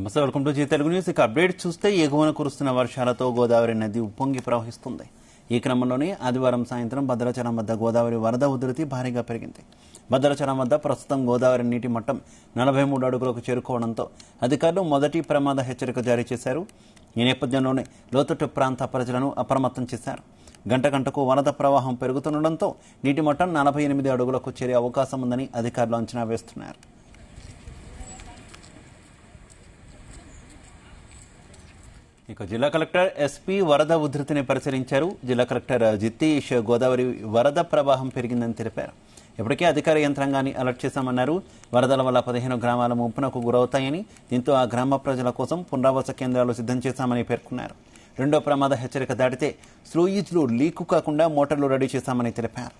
నమస్తే, welcome to Zee Telugu news. ఇక update చూస్తే ఎగువన కురుస్తున్న వర్షాలతో గోదావరి నది ఉప్పొంగి ప్రవహిస్తుంది. ఈ క్రమంలోనే ఆదివారం సాయంత్రం భద్రాచలం వద్ద గోదావరి వరద ఉధృతి భారీగా పెరిగింది. భద్రాచలం వద్ద ప్రస్తుతం గోదావరి నీటి మట్టం 43 అడుగులకు చేరుకోవడంతో అధికారులు మొదటి ప్రమాద హెచ్చరిక జారీ చేశారు. ఈ నేపథ్యంలోనే లోతట్టు ప్రాంత ప్రజలను అప్రమత్తం చేశారు. గంట గంటకు వరద ప్రవాహం పెరుగుతుండటంతో నీటి మట్టం 48 అడుగులకు చేరే అవకాశం ఉందని అధికారులు అంచనా వేస్తున్నారు. ఇక జిల్లా కలెక్టర్ ఎస్పీ వరద ఉధృతిని పరిశీలించారు. జిల్లా కలెక్టర్ జితీష్ గోదావరి వరద ప్రవాహం పెరిగిందని తెలిపారు. ఇప్పటికే అధికార యంత్రాంగాన్ని అలర్ట్ చేశామన్నారు. వరదల వల్ల 15 గ్రామాల ముంపునకు గురవుతాయని, దీంతో ఆ గ్రామ ప్రజల కోసం పునరావాస కేంద్రాలు సిద్ధం చేశామని పేర్కొన్నారు. రెండో ప్రమాద హెచ్చరిక దాటితే స్లూయిజ్లు లీకు కాకుండా మోటార్లు రెడీ చేశామని తెలిపారు.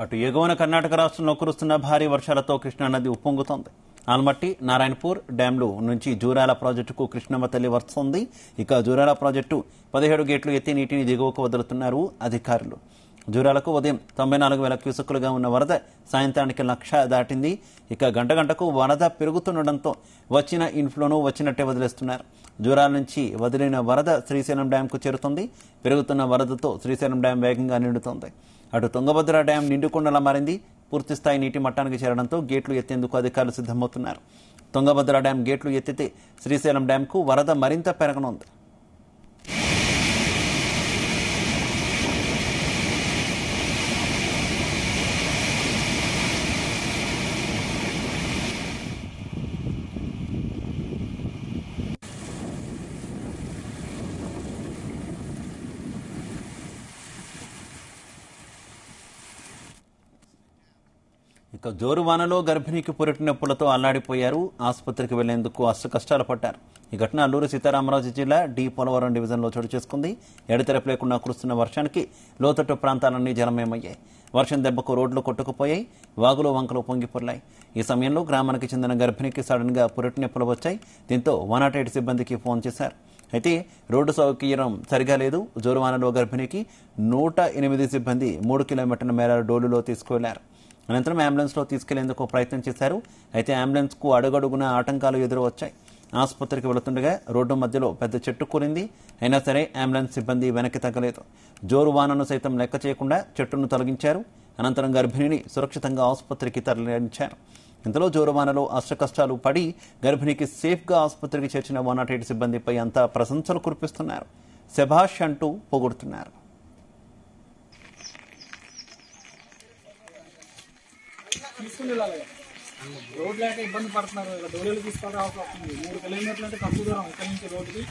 అటు ఎగువన కర్ణాటక రాష్ట్రంలో కురుస్తున్న భారీ వర్షాలతో కృష్ణానది ఉప్పొంగుతోంది. ఆల్మట్టి, నారాయణపూర్ డ్యాంలు నుంచి జూరాల ప్రాజెక్టుకు కృష్ణమ్మ తల్లి వస్తుంది. ఇక జూరాల ప్రాజెక్టు 17 గేట్లు ఎత్తి నీటిని దిగువకు వదులుతున్నారు అధికారులు. జూరాలకు ఉదయం 94,000 క్యూసెక్కులుగా ఉన్న వరద సాయంత్రానికి 1,00,000 దాటింది. ఇక గంట గంటకు వరద పెరుగుతుండటంతో వచ్చిన ఇన్ఫ్లోను వచ్చినట్టే వదిలేస్తున్నారు. జూరాల నుంచి వదిలిన వరద శ్రీశైలం డ్యాంకు చేరుతుంది. పెరుగుతున్న వరదతో శ్రీశైలం డ్యాం వేగంగా నిండుతోంది. అటు తుంగభద్ర డ్యాం నిండుకుండలా మారింది. పూర్తిస్థాయి నీటి మట్టానికి చేరడంతో గేట్లు ఎత్తేందుకు అధికారులు సిద్ధమవుతున్నారు. తుంగభద్ర డ్యాం గేట్లు ఎత్తితే శ్రీశైలం డ్యాంకు వరద మరింత పెరగనుంది. ఇక జోరువానలో గర్భిణికి పురిటి నొప్పులతో అల్లాడిపోయారు. ఆసుపత్రికి వెళ్లేందుకు కష్టాలు పడ్డారు. ఈ ఘటన అల్లూరు సీతారామరాజు జిల్లా డి పోలవరం డివిజన్లో చోటు చేసుకుంది. ఎడతెరపు లేకుండా కురుస్తున్న వర్షానికి లోతట్టు ప్రాంతాలన్నీ జలమయమయ్యాయి. వర్షం దెబ్బకు రోడ్లు కొట్టుకుపోయాయి. వాగులు వంకలు పొంగిపొర్లాయి. ఈ సమయంలో గ్రామానికి చెందిన గర్భిణికి సడన్ గా పురిటి నొప్పులు వచ్చాయి. దీంతో 108 సిబ్బందికి ఫోన్ చేశారు. అయితే రోడ్డు సౌకర్యం సరిగా లేదు. జోరువానలో గర్భిణికి 108 సిబ్బంది 3 కిలోమీటర్ల మేర డోలులో తీసుకువెళ్లారు. అనంతరం అంబులెన్స్లో తీసుకెళ్లేందుకు ప్రయత్నం చేశారు. అయితే అంబులెన్స్కు అడుగడుగున ఆటంకాలు ఎదురొచ్చాయి. ఆసుపత్రికి వెళుతుండగా రోడ్డు మధ్యలో పెద్ద చెట్టు కూలింది. అయినా సరే అంబులెన్స్ సిబ్బంది వెనక్కి తగ్గలేదు. జోరు వానను సైతం లెక్క చేయకుండా చెట్టును తొలగించారు. అనంతరం గర్భిణిని సురక్షితంగా ఆసుపత్రికి తరలించారు. ఇంతలో జోరువానలో అష్టకష్టాలు పడి గర్భిణికి సేఫ్గా ఆసుపత్రికి చేర్చిన 108 సిబ్బందిపై అంతా ప్రశంసలు కురిపిస్తున్నారు. శభాష్ అంటూ పొగుడుతున్నారు. రోడ్ లేక ఇబ్బంది పడుతున్నారు. డోలీలు తీసుకోవడం అవసరం 3 కిలోమీటర్లు అంటే తక్కువ దూరం ఇక్కడి నుంచి రోడ్డుకి.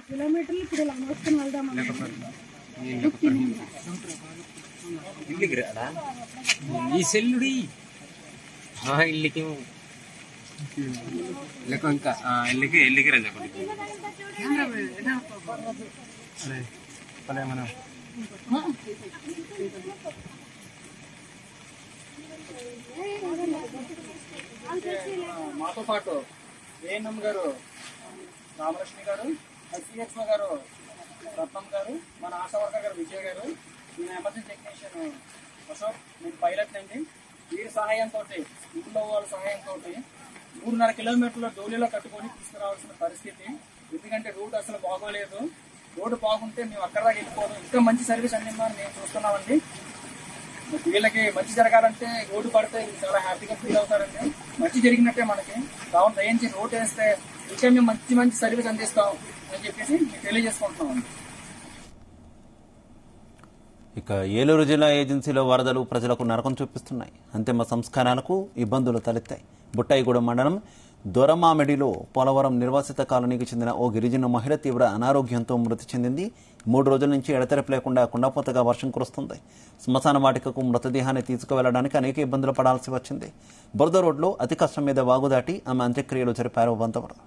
కిలోమీటర్లు ఇప్పుడు ఇలా మోసుకొని వెళ్దామని ఈ సెల్లుడి ఇల్లుకి ఇంకా ఇల్లుకి రండి. మాతో పాటు ఏఎన్ఎం గారు రామలక్ష్మి గారు, ఎస్సీఎక్స్ఓ గారు రత్నం గారు, మన ఆశా వర్కర్ గారు విజయ్ గారు, నేను ఎమర్జెన్సీ టెక్నీషియన్ అశోక్, నేను పైలట్ అండి. వీరి సహాయంతో, ఊళ్ళో వాళ్ళ సహాయంతో 3.5 కిలోమీటర్ల డోలీలో కట్టుకొని తీసుకురావాల్సిన పరిస్థితి. ఎందుకంటే రూట్ అసలు బాగోలేదు. రోడ్డు బాగుంటే మేము అక్కడ దాకా వెళ్ళిపోదు. ఇంకా మంచి సర్వీస్ అందిందని మేము చూస్తున్నామండి. వీళ్ళకి మంచి జరగాలంటే రోడ్డు పడితే చాలా హ్యాపీగా ఫీల్ అవుతారండి. మంచి జరిగినట్టే మనకి. కావున దయించి రోడ్డు వేస్తే ఇంకా మేము మంచి సర్వీస్ అందిస్తాం అని చెప్పేసి మేము తెలియజేసుకుంటున్నామండి. ఇక ఏలూరు జిల్లా ఏజెన్సీలో వరదలు ప్రజలకు నరకం చూపిస్తున్నాయి. అంతిమ సంస్కారాలకు ఇబ్బందులు తలెత్తాయి. బుట్టాయిగూడెం మండలం దొరమామిడిలో పోలవరం నిర్వాసిత కాలనీకి చెందిన ఓ గిరిజన మహిళ తీవ్ర అనారోగ్యంతో మృతి చెందింది. 3 రోజుల నుంచి ఎడతెరపు లేకుండా కుండపోతగా వర్షం కురుస్తుంది. శ్మశాన వాటికకు మృతదేహాన్ని తీసుకువెళ్లడానికి అనేక ఇబ్బందులు పడాల్సి వచ్చింది. బురద రోడ్లో అతి కష్టం మీద వాగు దాటి ఆమె అంత్యక్రియలు జరిపారు బంధువులు.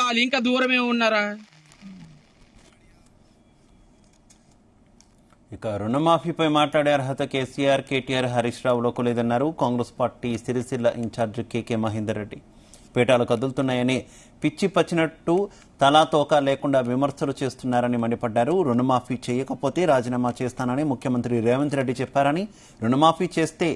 వాళ్ళు ఇంకా దూరమే ఉన్నారా? ఇక రుణమాఫీపై మాట్లాడే అర్హత కేసీఆర్, కేటీఆర్, హరీష్ రావులకు లేదన్నారు కాంగ్రెస్ పార్టీ సిరిసిల్ల ఇన్ఛార్జ్ కేకే మహేందర్ రెడ్డి. పీఠాలు కదులుతున్నాయని పిచ్చి పచ్చినట్టు తలాతోక లేకుండా విమర్శలు చేస్తున్నారని మండిపడ్డారు. రుణమాఫీ చేయకపోతే రాజీనామా చేస్తానని ముఖ్యమంత్రి రేవంత్ రెడ్డి చెప్పారని, రుణమాఫీ చేస్తే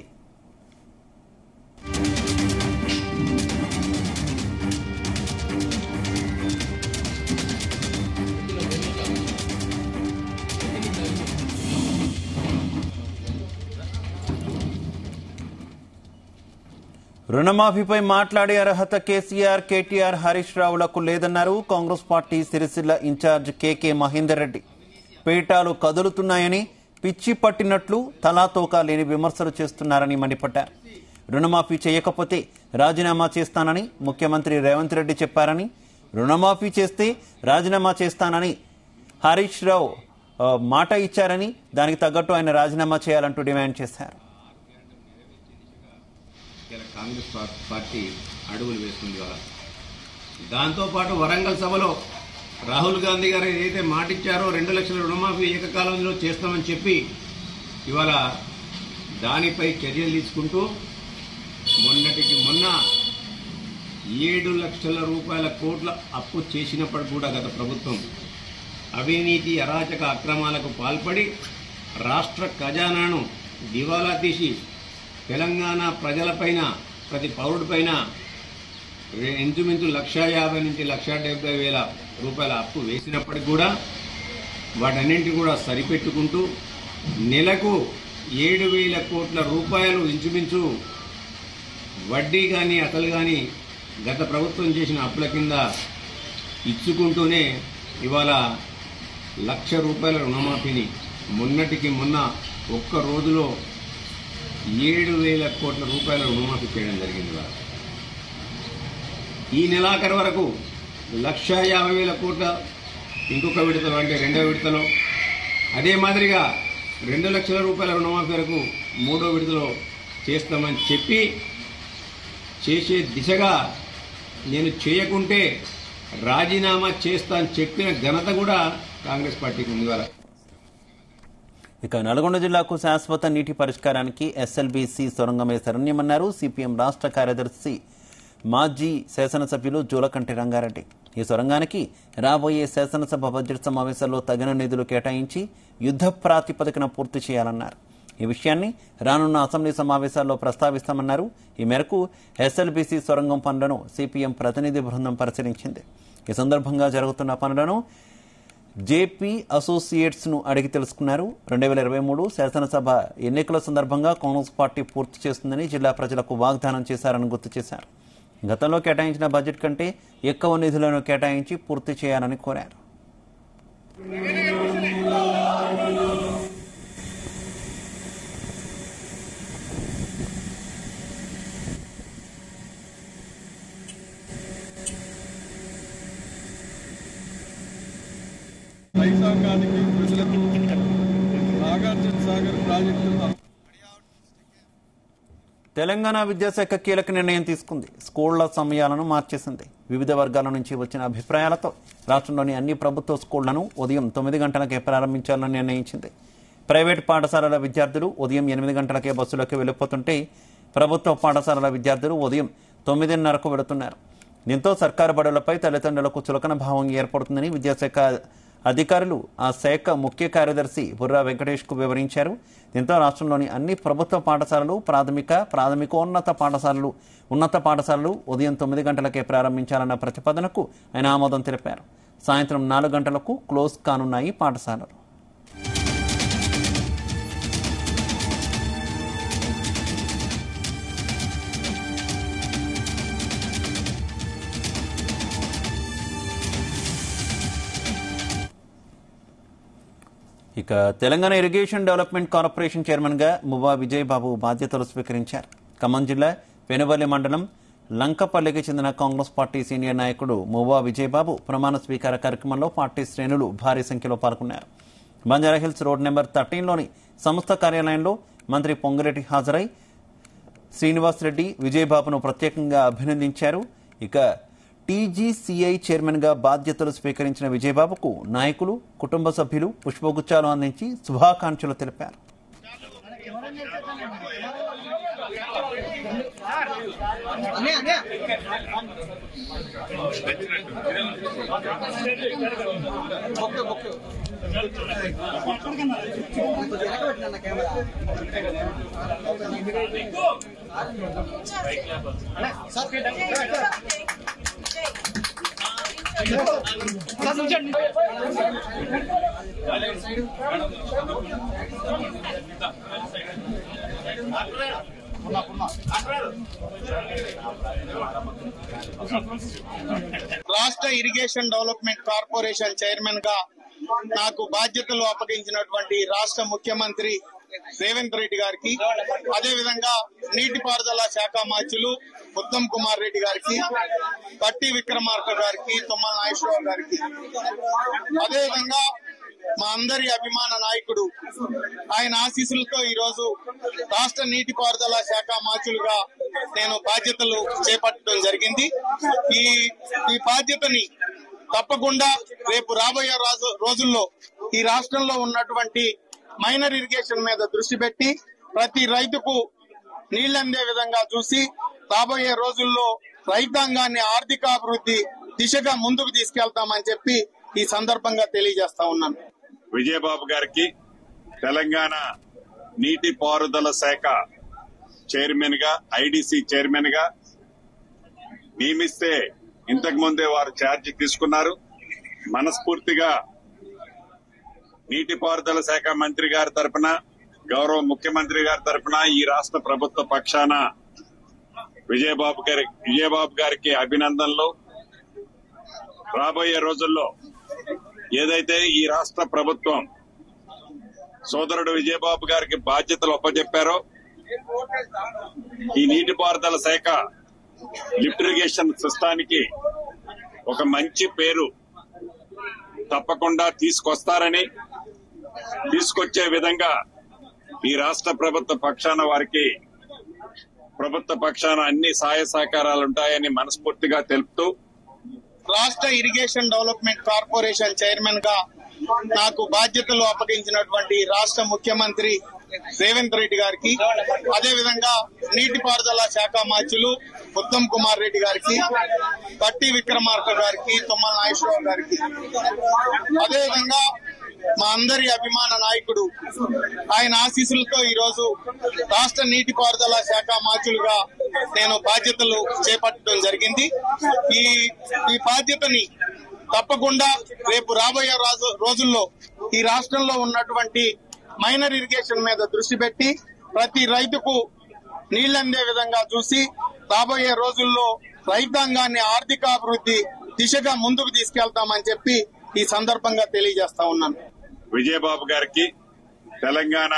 రుణమాఫీపై మాట్లాడే అర్హత కేసీఆర్, కేటీఆర్, హరీష్ రావులకు లేదన్నారు కాంగ్రెస్ పార్టీ సిరిసిల్ల ఇన్ఛార్జ్ కేకే మహేందర్ రెడ్డి. పీఠాలు కదులుతున్నాయని పిచ్చి పట్టినట్లు తలాతోకా లేని విమర్శలు చేస్తున్నారని మండిపడ్డారు. రుణమాఫీ చేయకపోతే రాజీనామా చేస్తానని ముఖ్యమంత్రి రేవంత్ రెడ్డి చెప్పారని, రుణమాఫీ చేస్తే రాజీనామా చేస్తానని హరీష్ రావు మాట ఇచ్చారని, దానికి తగ్గట్టు ఆయన రాజీనామా చేయాలంటూ డిమాండ్ చేశారు. కాంగ్రెస్ పార్టీ అడుగులు వేస్తుంది. ఇవాళ దాంతోపాటు వరంగల్ సభలో రాహుల్ గాంధీ గారు ఏదైతే మాట ఇచ్చారో 2 లక్షల రుణమాఫీ ఏకకాలంలో చేస్తామని చెప్పి ఇవాళ దానిపై చర్యలు తీసుకుంటూ మొన్నటికి మొన్న 7 లక్షల రూపాయల కోట్ల అప్పు చేసినప్పుడు కూడా గత ప్రభుత్వం అవినీతి, అరాచక అక్రమాలకు పాల్పడి రాష్ట్ర ఖజానాను దివాలా తీసి తెలంగాణ ప్రజలపైన, ప్రతి పౌరుడిపైన ఇంచుమించు 1,50,000 నుంచి 1,70,000 రూపాయల అప్పు వేసినప్పటికి కూడా వాటన్నింటినీ కూడా సరిపెట్టుకుంటూ నెలకు 7,000 కోట్ల రూపాయలు ఇంచుమించు వడ్డీ కానీ అసలు కానీ గత ప్రభుత్వం చేసిన అప్పుల కింద ఇచ్చుకుంటూనే ఇవాళ 1,00,000 రూపాయల రుణమాఫీని మొన్నటికి మొన్న ఒక్క రోజులో 7,000 కోట్ల రూపాయల రుణమాఫీ చేయడం జరిగింది. ఈ నెలాఖరు వరకు 1,50,000 కోట్ల ఇంకొక విడతలో అంటే 2వ విడతలో, అదే మాదిరిగా 2 లక్షల రూపాయల రుణమాఫీ వరకు 3వ విడతలో చేస్తామని చెప్పి చేసే దిశగా నేను చేయకుంటే రాజీనామా చేస్తా అని చెప్పిన ఘనత కూడా కాంగ్రెస్ పార్టీకి ఉంది. ఇక నల్గొండ జిల్లాకు శాశ్వత నీటి పరిష్కారానికి ఎస్ఎల్బీసీ సొరంగమే శరణ్యమన్నారు సిపిఎం రాష్ట్ర కార్యదర్శి మాజీ శాసనసభ్యులు జూలకంటి రంగారెడ్డి. ఈ సొరంగానికి రాబోయే శాసనసభ బడ్జెట్ సమావేశాల్లో తగిన నిధులు కేటాయించి యుద్ధ ప్రాతిపదికన పూర్తి చేయాలన్నారు. ఈ విషయాన్ని రానున్న అసెంబ్లీ సమావేశాల్లో ప్రస్తావిస్తామన్నారు. ఈ మేరకు ఎస్ఎల్బీసీ సొరంగం పనులను సిపిఎం ప్రతినిధి బృందం పరిశీలించింది. ఈ సందర్భంగా జరుగుతున్న పనులను జేపీ అసోసియేట్స్ ను అడిగి తెలుసుకున్నారు. 2023 శాసనసభ ఎన్నికల సందర్భంగా కాంగ్రెస్ పార్టీ పూర్తి చేస్తుందని జిల్లా ప్రజలకు వాగ్దానం చేశారని గుర్తు చేశారు. గతంలో కేటాయించిన బడ్జెట్ కంటే ఎక్కువ నిధులను కేటాయించి పూర్తి చేయాలని కోరారు. రైతాంగానికి ప్రజలకు నాగార్జున సాగర్ ప్రాజెక్టు. తెలంగాణ విద్యాశాఖ కీలక నిర్ణయం తీసుకుంది. స్కూళ్ల సమయాలను మార్చేసింది. వివిధ వర్గాల నుంచి వచ్చిన అభిప్రాయాలతో రాష్ట్రంలోని అన్ని ప్రభుత్వ స్కూళ్లను ఉదయం 9 గంటలకే ప్రారంభించాలని నిర్ణయించింది. ప్రైవేట్ పాఠశాలల విద్యార్థులు ఉదయం 8 గంటలకే బస్సులోకి వెళ్లిపోతుంటే ప్రభుత్వ పాఠశాలల విద్యార్థులు ఉదయం 9:30కు వెళుతున్నారు. దీంతో సర్కారు బడులపై తల్లిదండ్రులకు చులకన భావం ఏర్పడుతుందని విద్యాశాఖ అధికారులు ఆ శాఖ ముఖ్య కార్యదర్శి బుర్రా వెంకటేష్ కు వివరించారు. దీంతో రాష్ట్రంలోని అన్ని ప్రభుత్వ పాఠశాలలు, ప్రాథమికోన్నత ఉన్నత పాఠశాలలు ఉదయం 9 గంటలకే ప్రారంభించాలన్న ప్రతిపాదనకు ఆయన ఆమోదం తెలిపారు. సాయంత్రం 4 గంటలకు క్లోజ్ కానున్నాయి పాఠశాలలు. ఇక Telangana irrigation development corporation chairman గా మువ్వా విజయబాబు బాధ్యతలు స్వీకరించారు. ఖమ్మం జిల్లా పెనుబల్లి మండలం లంకపల్లికి చెందిన కాంగ్రెస్ పార్టీ సీనియర్ నాయకుడు మువ్వా విజయబాబు ప్రమాణ స్వీకార కార్యక్రమంలో పార్టీ శ్రేణులు భారీ సంఖ్యలో పాల్గొన్నారు. బంజారాహిల్స్ రోడ్ నెంబర్ 13లోని సంస్థ కార్యాలయంలో మంత్రి పొంగిరెడ్డి హాజరై శ్రీనివాస్ రెడ్డి విజయబాబును ప్రత్యేకంగా అభినందించారు. ఇక టీజీసీఐ చైర్మన్ గా బాధ్యతలు స్వీకరించిన విజయబాబుకు నాయకులు, కుటుంబ సభ్యులు పుష్పగుచ్చాలు అందించి శుభాకాంక్షలు తెలిపారు. రాష్ట్ర ఇరిగేషన్ డెవలప్మెంట్ కార్పొరేషన్ చైర్మన్ గా నాకు బాధ్యతలు అప్పగించినటువంటి రాష్ట్ర ముఖ్యమంత్రి రేవంత్ రెడ్డి గారికి, అదేవిధంగా నీటిపారుదల శాఖ మంత్రులు ఉత్తమ్ కుమార్ రెడ్డి గారికి, పట్టి విక్రమార్క గారికి, తుమ్మల నాగేశ్వరరావు గారికి, అదేవిధంగా మా అందరి అభిమాన నాయకుడు ఆయన ఆశీస్సులతో ఈ రోజు రాష్ట్ర నీటిపారుదల శాఖ మంత్రులుగా నేను బాధ్యతలు చేపట్టడం జరిగింది. ఈ బాధ్యతని తప్పకుండా రేపు రాబోయే రోజుల్లో ఈ రాష్ట్రంలో ఉన్నటువంటి మైనర్ ఇరిగేషన్ మీద దృష్టి పెట్టి ప్రతి రైతుకు నీళ్లందే విధంగా చూసి రాబోయే రోజుల్లో రైతాంగాన్ని ఆర్థికాభివృద్ధి దిశగా ముందుకు తీసుకెళ్తామని చెప్పి ఈ సందర్భంగా తెలియజేస్తా ఉన్నాను. విజయబాబు గారికి తెలంగాణ నీటిపారుదల శాఖ చైర్మన్ గా, ఐడిసి చైర్మన్ గా నియమిస్తే ఇంతకు ముందే వారు ఛార్జ్ తీసుకున్నారు. మనస్ఫూర్తిగా నీటిపారుదల శాఖ మంత్రి గారి తరఫున, గౌరవ ముఖ్యమంత్రి గారి తరఫున ఈ రాష్ట్ర ప్రభుత్వ పక్షాన విజయబాబు గారికి అభినందనలు. రాబోయే రోజుల్లో ఏదైతే ఈ రాష్ట్ర ప్రభుత్వం సోదరుడు విజయబాబు గారికి బాధ్యతలు అప్పచెప్పారో ఈ నీటిపారుదల శాఖ లిఫ్ట్ ఇరిగేషన్ సిస్టానికి ఒక మంచి పేరు తప్పకుండా తీసుకొస్తారని, తీసుకొచ్చే విధంగా ఈ రాష్ట్ర ప్రభుత్వ పక్షాన వారికి ప్రభుత్వ పక్షాన అన్ని సహాయ సహకారాలు ఉంటాయని మనస్ఫూర్తిగా తెలుపుతూ రాష్ట్ర ఇరిగేషన్ డెవలప్మెంట్ కార్పొరేషన్ చైర్మన్ గా నాకు బాధ్యతలు అప్పగించినటువంటి రాష్ట్ర ముఖ్యమంత్రి రేవంత్ రెడ్డి గారికి, అదేవిధంగా నీటిపారుదల శాఖ మంత్రులు ఉత్తమ్ కుమార్ రెడ్డి గారికి, పట్టి విక్రమార్క గారికి, తుమ్మల నాగేశ్వరరావు గారికి, అదేవిధంగా మా అందరి అభిమాన నాయకుడు ఆయన ఆశీస్సులతో ఈ రోజు రాష్ట్ర నీటిపారుదల శాఖ మంత్రులుగా నేను బాధ్యతలు చేపట్టడం జరిగింది. ఈ బాధ్యతని తప్పకుండా రేపు రాబోయే రోజుల్లో ఈ రాష్ట్రంలో ఉన్నటువంటి మైనర్ ఇరిగేషన్ మీద దృష్టి పెట్టి ప్రతి రైతుకు నీళ్లందే విధంగా చూసి రాబోయే రోజుల్లో రైతాంగాన్ని ఆర్థికాభివృద్ధి దిశగా ముందుకు తీసుకెళ్తామని చెప్పి ఈ సందర్భంగా తెలియజేస్తా ఉన్నాను. విజయబాబు గారికి తెలంగాణ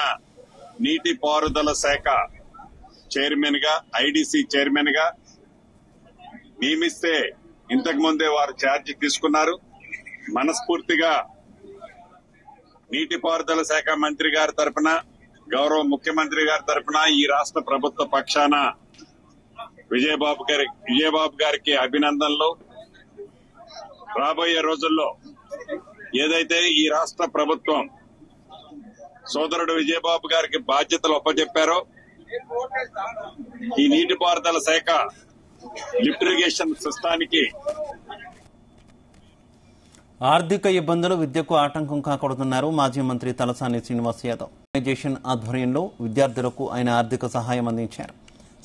నీటిపారుదల శాఖ చైర్మన్ గా, ఐడిసి చైర్మన్ గా నియమిస్తే ఇంతకు ముందే వారు ఛార్జ్ తీసుకున్నారు. మనస్ఫూర్తిగా నీటిపారుదల శాఖ మంత్రి గారి తరఫున, గౌరవ ముఖ్యమంత్రి గారి తరఫున ఈ రాష్ట్ర ప్రభుత్వ పక్షాన విజయబాబు గారికి అభినందనలు. రాబోయే రోజుల్లో ఏదైతే ఈ రాష్ట్ర ప్రభుత్వం సోదరుడు విజయబాబు గారికి బాధ్యతలు అప్పచెప్పారో ఈ నీటిపారుదల శాఖ లిఫ్ట్ ఇరిగేషన్ సిస్టానికి ఆర్థిక ఇబ్బందులు విద్యకు ఆటంకం కాకూడదన్నారు మాజీ మంత్రి తలసాని శ్రీనివాస్ యాదవ్. ఆర్గనైజేషన్ ఆధ్వర్యంలో విద్యార్థులకు ఆయన ఆర్థిక సహాయం అందించారు.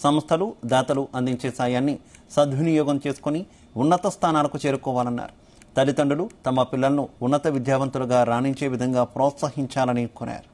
సంస్థలు, దాతలు అందించే సాయాన్ని సద్వినియోగం చేసుకుని ఉన్నత స్థానాలకు చేరుకోవాలన్నారు. తల్లిదండ్రులు తమ పిల్లలను ఉన్నత విద్యావంతులుగా రాణించే విధంగా ప్రోత్సహించాలని కోరారు.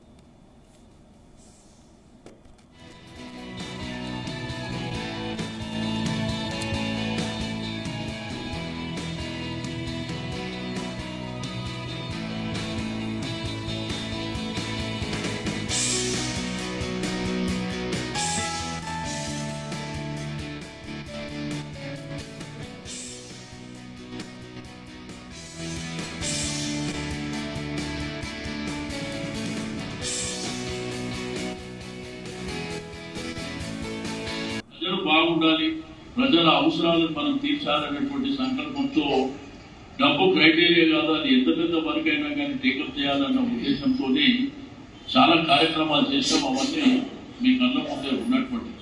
ప్రజలు బాగుండాలి, ప్రజల అవసరాలను మనం తీర్చాలనేటువంటి సంకల్పంతో డబ్బు క్రైటీరియా కాదు, అది ఎంత పెద్ద వర్క్ అయినా కానీ టేకప్ చేయాలన్న ఉద్దేశంతో చాలా కార్యక్రమాలు చేస్తాం. అవన్నీ మీ కళ్ళ ముందే ఉన్నటువంటి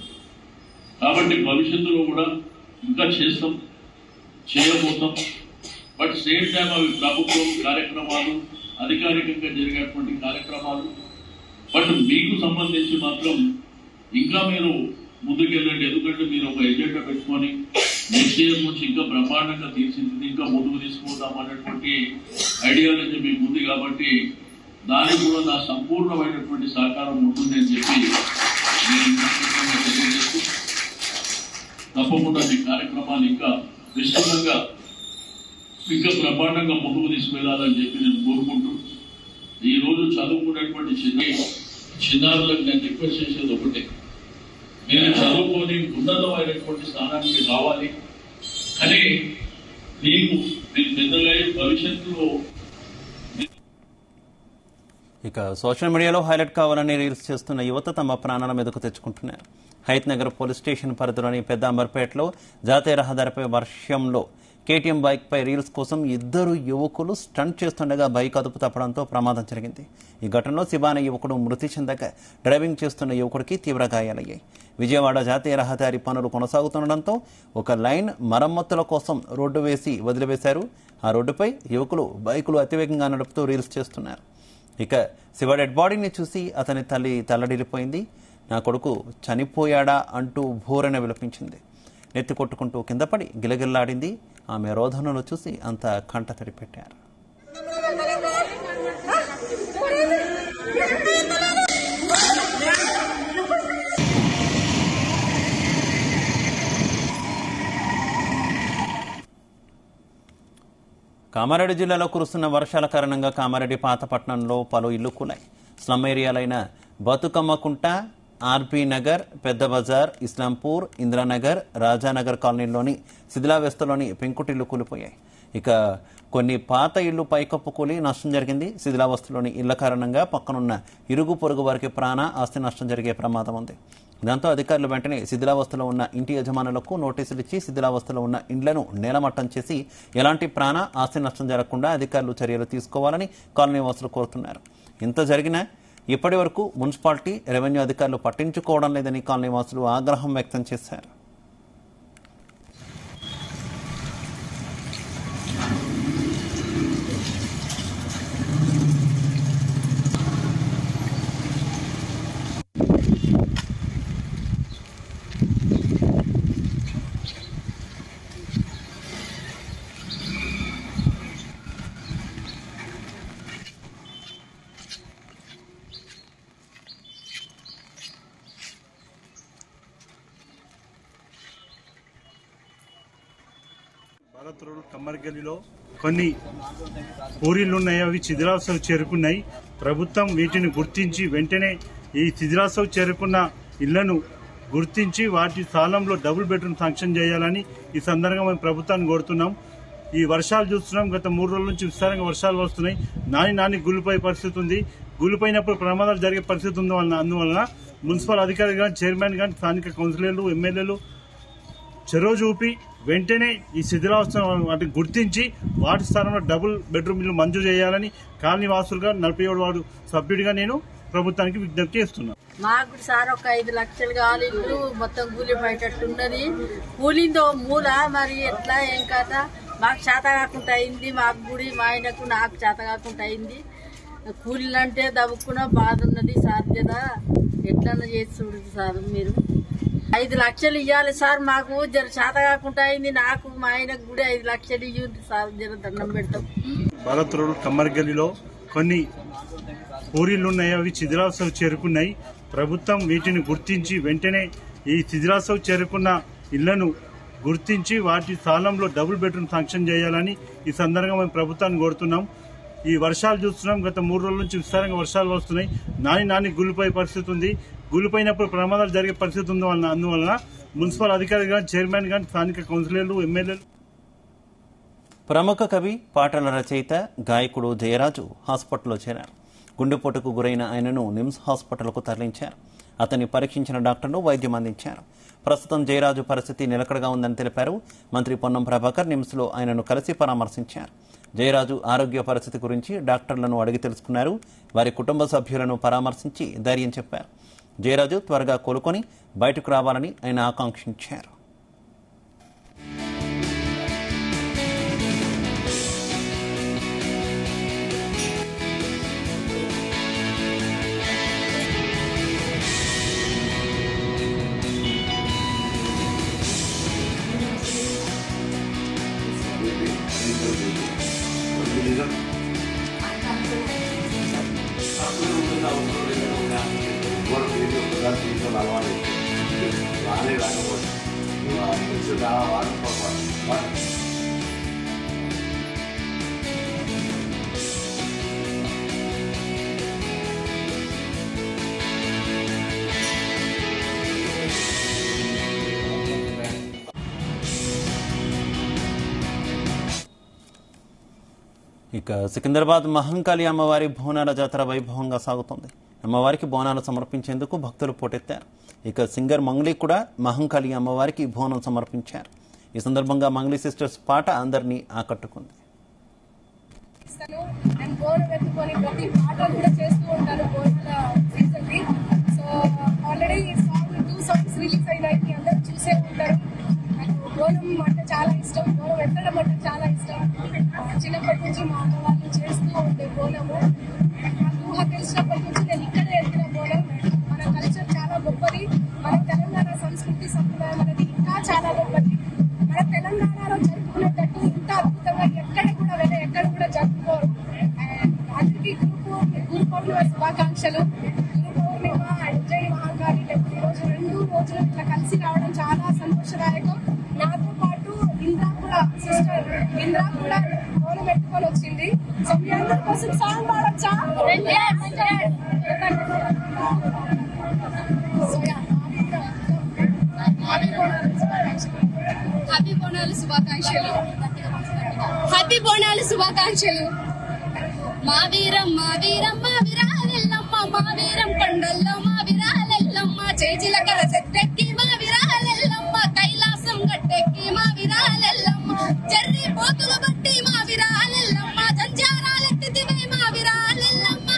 కాబట్టి భవిష్యత్తులో కూడా ఇంకా చేస్తాం, చేయబోతాం. బట్ సేమ్ టైం అవి ప్రభుత్వం కార్యక్రమాలు, అధికారికంగా జరిగేటువంటి కార్యక్రమాలు. బట్ మీకు సంబంధించి మాత్రం ఇంకా మీరు ముందుకెళ్ళండి. ఎందుకంటే మీరు ఒక ఎజెండా పెట్టుకొని నెక్స్ట్ ఇయర్ నుంచి ఇంకా బ్రహ్మాండంగా తీర్చింది, ఇంకా ముందుకు తీసుకుపోతాం అనేటువంటి ఐడియాలజీ మీకు ఉంది. కాబట్టి దానికి కూడా నా సంపూర్ణమైనటువంటి సహకారం ఉంటుంది అని చెప్పి నేను తెలియజేస్తూ తప్పకుండా మీ కార్యక్రమాలు ఇంకా విస్తృతంగా ఇంకా బ్రహ్మాండంగా ముందుకు తీసుకెళ్లాలని చెప్పి నేను కోరుకుంటూ, ఈ రోజు చదువుకున్నటువంటి చిన్నారులకు నేను రిక్వెస్ట్ చేసేది ఒకటే, మీరు చదువుకొని ఉన్నతమైనటువంటి స్థానానికి రావాలి. కానీ మీరు పెద్దగా భవిష్యత్తులో ఇక సోషల్ మీడియాలో హైలైట్ కావాలని రీల్స్ చేస్తున్న యువత తమ ప్రాణాల మీదకు తెచ్చుకుంటున్నారు. హైత్ నగర్ పోలీస్ స్టేషన్ పరిధిలోని పెద్ద అంబర్పేటలో జాతీయ రహదారిపై వర్షంలో కేటీఎం బైక్ పై రీల్స్ కోసం ఇద్దరు యువకులు స్టంట్ చేస్తుండగా బైక్ అదుపు తప్పడంతో ప్రమాదం జరిగింది. ఈ ఘటనలో శివ అనే యువకుడు మృతి చెందగా డ్రైవింగ్ చేస్తున్న యువకుడికి తీవ్ర గాయాలయ్యాయి. విజయవాడ జాతీయ రహదారి పనులు కొనసాగుతుండటంతో ఒక లైన్ మరమ్మతుల కోసం రోడ్డు వేసి వదిలివేశారు. ఆ రోడ్డుపై యువకులు బైకులు అతివేగంగా నడుపుతూ రీల్స్ చేస్తున్నారు. ఇక శివ డెడ్ బాడీని చూసి అతని తల్లి తల్లడిల్లిపోయింది. నా కొడుకు చనిపోయాడా అంటూ భోరన విలపించింది. నెత్తి కొట్టుకుంటూ కింద పడి గిలగిల్లాడింది. ఆమె రోదనలు చూసి అంతా కంట తడి పెట్టారు. కామారెడ్డి జిల్లాలో కురుస్తున్న వర్షాల కారణంగా కామారెడ్డి పాతపట్నంలో పలు ఇళ్లు కూలాయి. స్లమ్ ఏరియాలైన బతుకమ్మకుంట, ఆర్పీ నగర్, పెద్ద బజార్, ఇస్లాంపూర్, ఇంద్రానగర్, రాజానగర్ కాలనీలోని శిథిలావస్థలోని పెంకుటిల్లు కూలిపోయాయి. ఇక కొన్ని పాత ఇళ్లు పైకప్పు కూలి నష్టం జరిగింది. శిథిలావస్థలోని ఇళ్ల కారణంగా పక్కనున్న ఇరుగు పొరుగు వారికి ప్రాణ, ఆస్తి నష్టం జరిగే ప్రమాదం ఉంది. దాంతో అధికారులు వెంటనే శిథిలావస్థలో ఉన్న ఇంటి యజమానులకు నోటీసులు ఇచ్చి శిథిలావస్థలో ఉన్న ఇండ్లను నేలమట్టం చేసి ఎలాంటి ప్రాణ, ఆస్తి నష్టం జరగకుండా అధికారులు చర్యలు తీసుకోవాలని కాలనీవాసులు కోరుతున్నారు. ఇంత జరిగినా ఇప్పటి వరకు మున్సిపాలిటీ, రెవెన్యూ అధికారులు పట్టించుకోవడం లేదని కాలనీవాసులు ఆగ్రహం వ్యక్తం చేశారు. భారత్ రోడ్ కమ్మర్గల్లిలో కొన్ని పూరీలు ఉన్నాయి, అవి శిథిలావస్థకు చేరుకున్నాయి. ప్రభుత్వం వీటిని గుర్తించి వెంటనే ఈ శిథిలావస్థకు చేరుకున్న ఇళ్లను గుర్తించి వాటి స్థానంలో డబుల్ బెడ్రూమ్ శాంక్షన్ చేయాలని ఈ సందర్భంగా మేము ప్రభుత్వాన్ని కోరుతున్నాం. ఈ వర్షాలు చూస్తున్నాం, గత 3 రోజుల నుంచి విస్తారంగా వర్షాలు వస్తున్నాయి. నాని గుల్లిపోయే పరిస్థితి ఉంది. గుల్లిపోయినప్పుడు ప్రమాదాలు జరిగే పరిస్థితి ఉంది. అందువలన మున్సిపల్ అధికారులు కానీ, చైర్మన్ కానీ, స్థానిక కౌన్సిలర్లు, ఎమ్మెల్యేలు చెరో చూపి వెంటనే ఈ శిథిలావస్థ వాటిని గుర్తించి వాటి స్థానంలో డబుల్ బెడ్రూమ్ ఇల్లు మంజూరు చేయాలని కాలనీ వాసులుగా 47 వార్డు సభ్యుడిగా నేను ప్రభుత్వానికి విజ్ఞప్తి చేస్తున్నాను. మాకు సార్ ఒక 5 లక్షలు కావాలి, ఇల్లు మొత్తం కూలిపోయేటట్టున్నది. కూలిందో మూల మరి ఎట్లా ఏం కదా మాకు చేత కాకుండా అయింది. మాకు గుడి మా ఆయనకు నాకు చేత కాకుండా అయింది. కూలీలంటే దవ్వుకున్న బాధ ఉన్నది సార్. కదా ఎట్లన్నా చేసి చూడదు సార్. మీరు 5 లక్షలు ఇవ్వాలి సార్. మాకు జర చేత కాకుండా అయింది. నాకు మా ఆయనకు కూడా 5 లక్షలు ఇవ్వండి సార్. జర దండం పెడతాం. భారత్ రోడ్ కమ్మర్గల్లిలో కొన్ని పూరీలు ఉన్నాయి, అవి శిథిలావస్థకు చేరుకున్నాయి. ప్రభుత్వం వీటిని గుర్తించి వెంటనే ఈ శిథిలావస్థకు చేరుకున్న ఇళ్లను గుర్తించి వాటి స్థానంలో డబుల్ బెడ్రూమ్ శాంక్షన్ చేయాలని ఈ సందర్భంగా మేము ప్రభుత్వాన్ని కోరుతున్నాం. ఈ వర్షాలు చూస్తున్నాం, గత 3 రోజుల నుంచి విస్తారంగా వర్షాలు వస్తున్నాయి. నాని గుల్లిపోయే పరిస్థితి ఉంది. గుల్లిపోయినప్పుడు ప్రమాదాలు జరిగే పరిస్థితి ఉంది. అందువలన మున్సిపల్ అధికారులు కానీ, చైర్మన్ కానీ, స్థానిక కౌన్సిలర్లు, ఎమ్మెల్యేలు. ప్రముఖ కవి, పాటల రచయిత, గాయకుడు జయరాజు హాస్పిటల్లో చేరారు. గుండెపోటుకు గురైన ఆయనను నిమ్స్ హాస్పిటల్కు తరలించారు. అతన్ని పరీక్షించిన డాక్టర్లు వైద్యం అందించారు. ప్రస్తుతం జయరాజు పరిస్థితి నిలకడగా ఉందని తెలిపారు. మంత్రి పొన్నం ప్రభాకర్ నిమ్స్లో ఆయనను కలిసి పరామర్శించారు. జయరాజు ఆరోగ్య పరిస్థితి గురించి డాక్టర్లను అడిగి తెలుసుకున్నారు. వారి కుటుంబ సభ్యులను పరామర్శించి ధైర్యం చెప్పారు. జయరాజు త్వరగా కోలుకొని బయటకు రావాలని ఆయన ఆకాంక్షించారు. ఇక సికింద్రాబాద్ మహంకాళి అమ్మవారి బోనాల జాతర వైభవంగా సాగుతోంది. అమ్మవారికి బోనాలు సమర్పించేందుకు భక్తులు పోటెత్తారు. ఇక సింగర్ మంగ్లీ కూడా మహంకాళి అమ్మవారికి బోనం సమర్పించారు. ఈ సందర్భంగా మంగ్లీ సిస్టర్స్ పాట అందరినీ ఆకట్టుకుంది. ప్రతి పాట కూడా చేస్తూ ఉంటారు బోనాల సీజన్ కి. సో ఆల్రెడీ 2 సాంగ్స్ రిలీజ్ అయినాయి, అందరూ చూసే ఉంటారు. నాకు బోనం అంటే చాలా ఇష్టం, బోనం ఎత్తడం అంటే చాలా ఇష్టం. చిన్నప్పటి నుంచి మా అమ్మ వాళ్ళు చేస్తూ ఉండే బోనము నాకు ఊహ తెలిసినప్పటి నుంచి నేను ఇక్కడే ఎత్తిన బోనం. మన కల్చర్ చాలా గొప్పది, మన తెలంగాణ సంస్కృతి సంప్రదాయం అనేది ఇంకా చాలా గొప్పది. మన తెలంగాణలో జరుపుకునేటట్టు ఇంత అద్భుతంగా ఎక్కడ కూడా జరుపుకోరు. అందరికీ గురు పౌర్ణిమ శుభాకాంక్షలు. గురు పౌర్ణిమ జై మహాకాళి టెంపుల్ రోజు 2 రోజులు ఇట్లా కలిసి రావడం చాలా సంతోషదాయకం. నాతో పాటు సిస్టర్ ఇంద్రా కూడా బోనం పెట్టుకొని వచ్చింది. సో మీ అందరి కోసం సాంగ్ పాడొచ్చా? హ్యాపీ బోనాలు శుభాకాంక్షలు. హ్యాపీ బోనాలు శుభాకాంక్షలు. మా వీరం మా వీరం మా విరాలెల్లమ్మ, మా వీరం కొండల్లో మా విరాలెల్లమ్మ, చేజిలకల చెట్టెక్కి మా విరాలెల్లమ్మ, కైలాసం గట్టెక్కి మా విరాలెల్లమ్మ, జర్రి పోతులు బట్టి మా విరాలెల్లమ్మ, జంజారాలెత్తితివే మా విరాలెల్లమ్మ,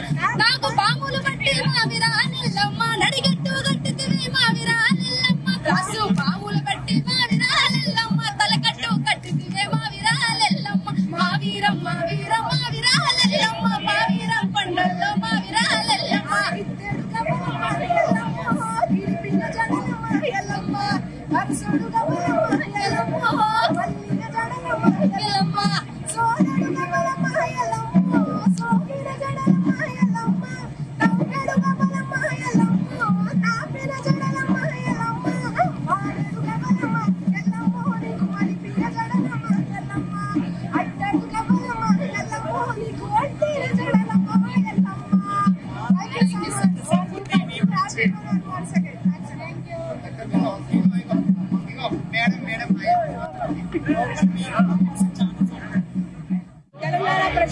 నాకు పాములు బట్టి మా విరాలెల్లమ్మ, నడిగట్టు గట్టితివే మా విరాలెల్లమ్మ, రాసు పాములు బట్టి మా విరాలెల్లమ్మ, తలకట్టు కట్టితివే మా విరాలెల్లమ్మ, మా వీరం మా వీరం మా విరాలెల్లమ్మ, మా వీరం కొండల్లో మా విరాలెల్లమ్మ,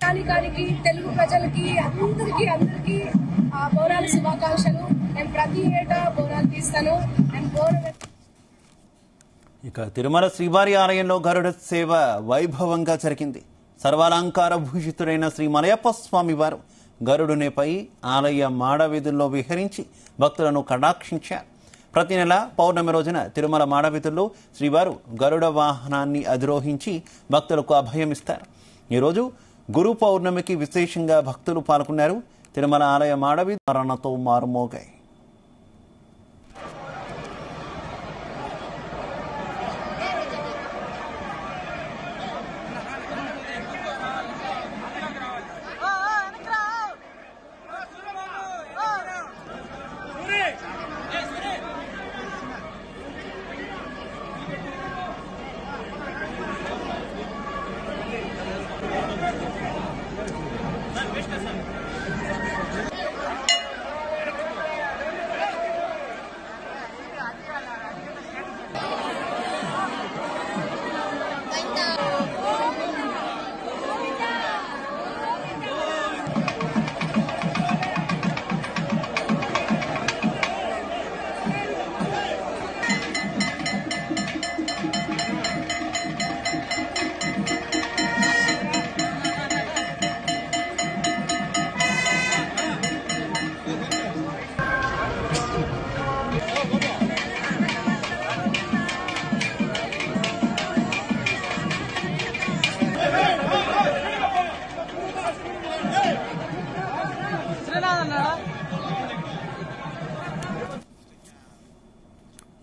ప్రజానికానికి తెలుగు ప్రజలకి అందరికీ బోనాల శుభాకాంక్షలు. నేను ప్రతి ఏటా బోనాలు తీస్తాను. ఇక తిరుమల శ్రీవారి ఆలయంలో గరుడ సేవ వైభవంగా జరిగింది. సర్వాలంకార భూషితుడైన శ్రీ మలయప్ప స్వామి వారు గరుడునిపై ఆలయ మాడవీధుల్లో విహరించి భక్తులను కటాక్షించారు. ప్రతి నెల పౌర్ణమి రోజున తిరుమల మాడవీధుల్లో శ్రీవారు గరుడ వాహనాన్ని అధిరోహించి భక్తులకు అభయమిస్తారు. ఈరోజు గురు పౌర్ణమికి విశేషంగా భక్తులు పాల్గొన్నారు. తిరుమల ఆలయ మాడవీధులు మరణతో మారుమోగాయి.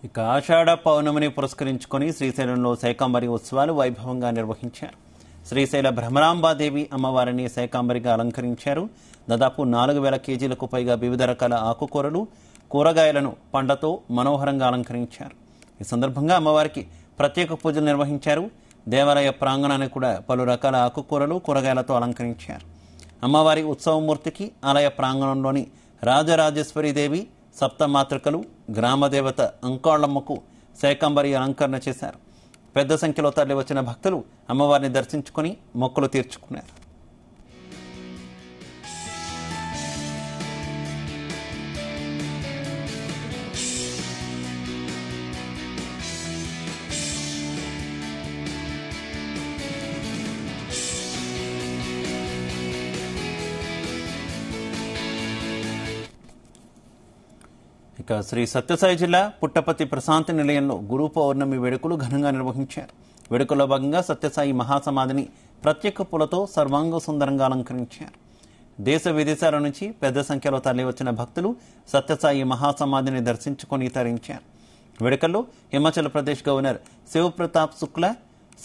ఇక ఆషాఢ పౌర్ణమిని పురస్కరించుకొని శ్రీశైలంలో శాకంబరి ఉత్సవాలు వైభవంగా నిర్వహించారు. శ్రీశైల భ్రమరాంబాదేవి అమ్మవారిని శాకంబరిగా అలంకరించారు. దాదాపు 4,000 కేజీలకు పైగా వివిధ రకాల ఆకుకూరలు, కూరగాయలను పండ్లతో మనోహరంగా అలంకరించారు. ఈ సందర్భంగా అమ్మవారికి ప్రత్యేక పూజలు నిర్వహించారు. దేవాలయ ప్రాంగణాన్ని కూడా పలు రకాల ఆకుకూరలు, కూరగాయలతో అలంకరించారు. అమ్మవారి ఉత్సవమూర్తికి ఆలయ ప్రాంగణంలోని రాజరాజేశ్వరీదేవి, సప్తమాతృకలు, గ్రామదేవత అంకాళమ్మకు శాకంబరి అలంకరణ చేశారు. పెద్ద సంఖ్యలో తరలి వచ్చిన భక్తులు అమ్మవారిని దర్శించుకుని మొక్కులు తీర్చుకున్నారు. ఇక శ్రీ సత్యసాయి జిల్లా పుట్టపర్తి ప్రశాంతి నిలయంలో గురు పౌర్ణమి వేడుకలు ఘనంగా నిర్వహించారు. వేడుకల్లో భాగంగా సత్యసాయి మహాసమాధిని ప్రత్యేక పూలతో సర్వాంగ సుందరంగా అలంకరించారు. దేశ విదేశాల నుంచి పెద్ద సంఖ్యలో తరలివచ్చిన భక్తులు సత్యసాయి మహాసమాధిని దర్శించుకొని తరించారు. వేడుకల్లో హిమాచల్ ప్రదేశ్ గవర్నర్ శివప్రతాప్ శుక్లా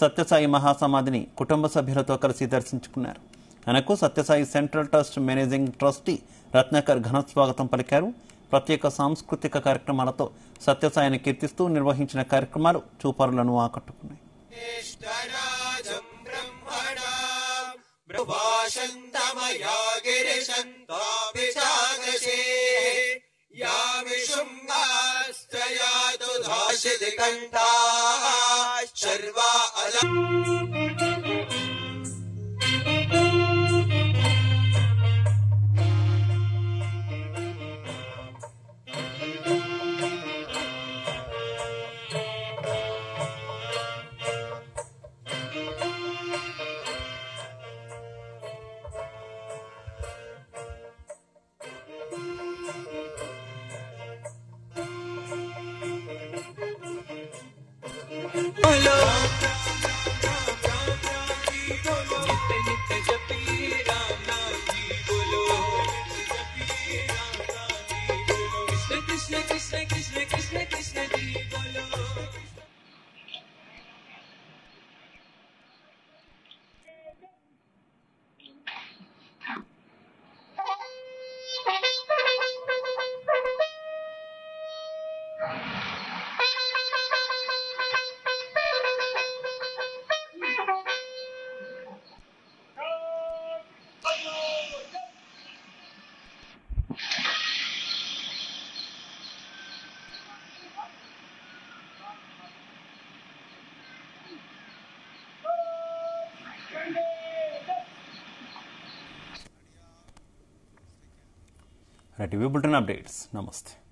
సత్యసాయి మహాసమాధిని కుటుంబ సభ్యులతో కలిసి దర్శించుకున్నారు. ఆయనకు Sathya Sai central trust managing trustee Ratnakar ఘనస్వాగతం పలికారు. ప్రత్యేక సాంస్కృతిక కార్యక్రమాలతో సత్యసాయిని కీర్తిస్తూ నిర్వహించిన కార్యక్రమాలు చూపరులను ఆకట్టుకున్నాయి. TV bulletin updates. నమస్తే.